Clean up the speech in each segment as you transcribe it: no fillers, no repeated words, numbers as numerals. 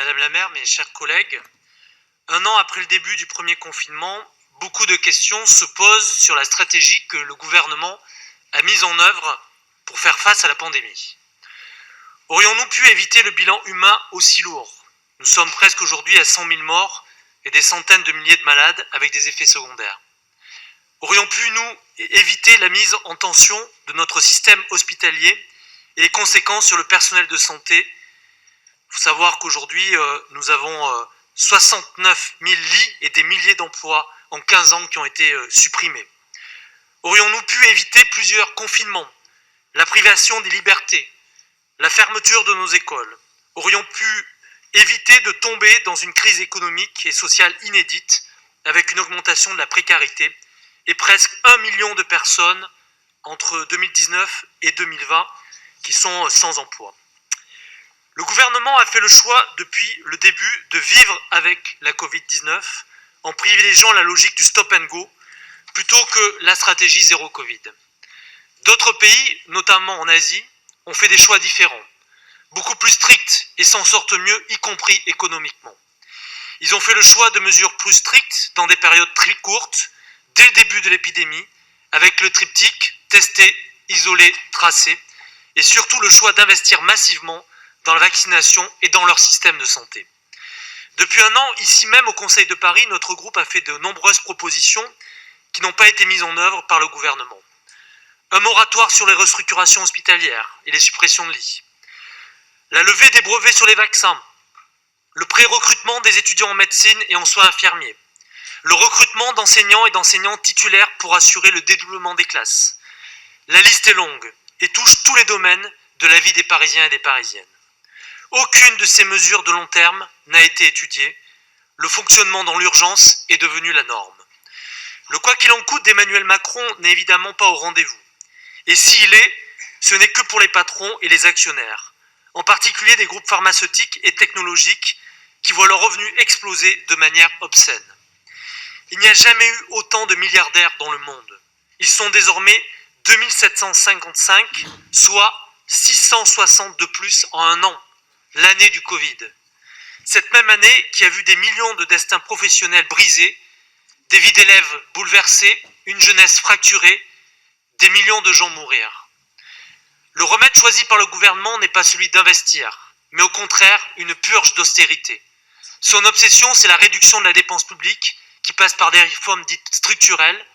Madame la maire, mes chers collègues, un an après le début du premier confinement, beaucoup de questions se posent sur la stratégie que le gouvernement a mise en œuvre pour faire face à la pandémie. Aurions-nous pu éviter le bilan humain aussi lourd? Nous sommes presque aujourd'hui à 100 000 morts et des centaines de milliers de malades avec des effets secondaires. Aurions pu nous éviter la mise en tension de notre système hospitalier et les conséquences sur le personnel de santé? Il faut savoir qu'aujourd'hui, nous avons 69 000 lits et des milliers d'emplois en 15 ans qui ont été supprimés. Aurions-nous pu éviter plusieurs confinements, la privation des libertés, la fermeture de nos écoles? Aurions pu éviter de tomber dans une crise économique et sociale inédite avec une augmentation de la précarité et presque 1 million de personnes entre 2019 et 2020 qui sont sans emploi. Le gouvernement a fait le choix depuis le début de vivre avec la Covid-19 en privilégiant la logique du stop and go plutôt que la stratégie zéro Covid. D'autres pays, notamment en Asie, ont fait des choix différents, beaucoup plus stricts et s'en sortent mieux, y compris économiquement. Ils ont fait le choix de mesures plus strictes dans des périodes très courtes, dès le début de l'épidémie, avec le triptyque tester, isoler, tracer, et surtout le choix d'investir massivement dans la vaccination et dans leur système de santé. Depuis un an, ici même au Conseil de Paris, notre groupe a fait de nombreuses propositions qui n'ont pas été mises en œuvre par le gouvernement. Un moratoire sur les restructurations hospitalières et les suppressions de lits. La levée des brevets sur les vaccins. Le pré-recrutement des étudiants en médecine et en soins infirmiers. Le recrutement d'enseignants et d'enseignantes titulaires pour assurer le dédoublement des classes. La liste est longue et touche tous les domaines de la vie des Parisiens et des Parisiennes. Aucune de ces mesures de long terme n'a été étudiée. Le fonctionnement dans l'urgence est devenu la norme. Le quoi qu'il en coûte d'Emmanuel Macron n'est évidemment pas au rendez-vous. Et s'il est, ce n'est que pour les patrons et les actionnaires, en particulier des groupes pharmaceutiques et technologiques qui voient leurs revenus exploser de manière obscène. Il n'y a jamais eu autant de milliardaires dans le monde. Ils sont désormais 2755, soit 660 de plus en un an, l'année du Covid. Cette même année qui a vu des millions de destins professionnels brisés, des vies d'élèves bouleversées, une jeunesse fracturée, des millions de gens mourir. Le remède choisi par le gouvernement n'est pas celui d'investir, mais au contraire une purge d'austérité. Son obsession, c'est la réduction de la dépense publique qui passe par des réformes dites structurelles,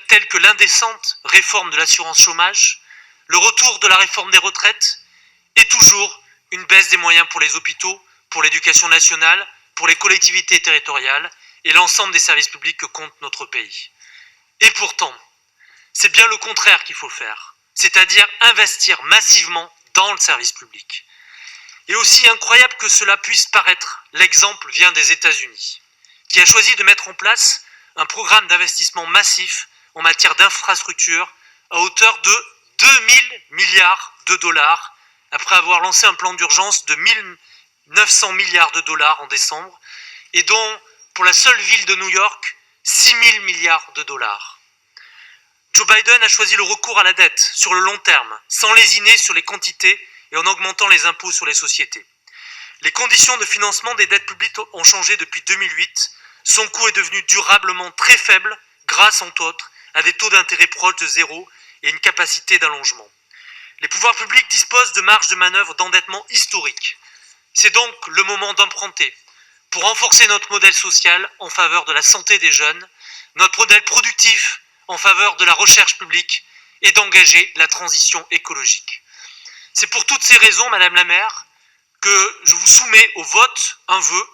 telles que l'indécente réforme de l'assurance chômage, le retour de la réforme des retraites et toujours une baisse des moyens pour les hôpitaux, pour l'éducation nationale, pour les collectivités territoriales et l'ensemble des services publics que compte notre pays. Et pourtant, c'est bien le contraire qu'il faut faire, c'est-à-dire investir massivement dans le service public. Et aussi incroyable que cela puisse paraître, l'exemple vient des États-Unis, qui a choisi de mettre en place un programme d'investissement massif en matière d'infrastructure à hauteur de 2000 milliards de dollars, après avoir lancé un plan d'urgence de 1900 milliards de dollars en décembre, et dont, pour la seule ville de New York, 6000 milliards de dollars. Joe Biden a choisi le recours à la dette sur le long terme, sans lésiner sur les quantités et en augmentant les impôts sur les sociétés. Les conditions de financement des dettes publiques ont changé depuis 2008. Son coût est devenu durablement très faible grâce, entre autres, à des taux d'intérêt proches de zéro et une capacité d'allongement. Les pouvoirs publics disposent de marges de manœuvre d'endettement historiques. C'est donc le moment d'emprunter pour renforcer notre modèle social en faveur de la santé des jeunes, notre modèle productif en faveur de la recherche publique et d'engager la transition écologique. C'est pour toutes ces raisons, Madame la maire, que je vous soumets au vote un vœu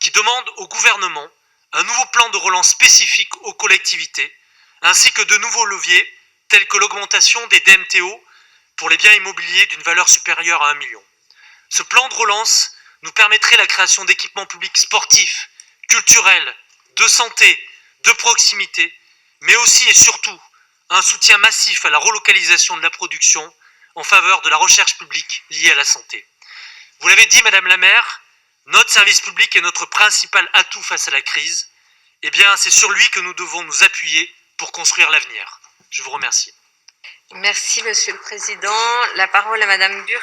qui demande au gouvernement un nouveau plan de relance spécifique aux collectivités, ainsi que de nouveaux leviers tels que l'augmentation des DMTO pour les biens immobiliers d'une valeur supérieure à 1 million. Ce plan de relance nous permettrait la création d'équipements publics sportifs, culturels, de santé, de proximité, mais aussi et surtout un soutien massif à la relocalisation de la production en faveur de la recherche publique liée à la santé. Vous l'avez dit, Madame la maire, notre service public est notre principal atout face à la crise. Eh bien, c'est sur lui que nous devons nous appuyer pour construire l'avenir. Je vous remercie. Merci, Monsieur le Président. La parole à Madame Burk.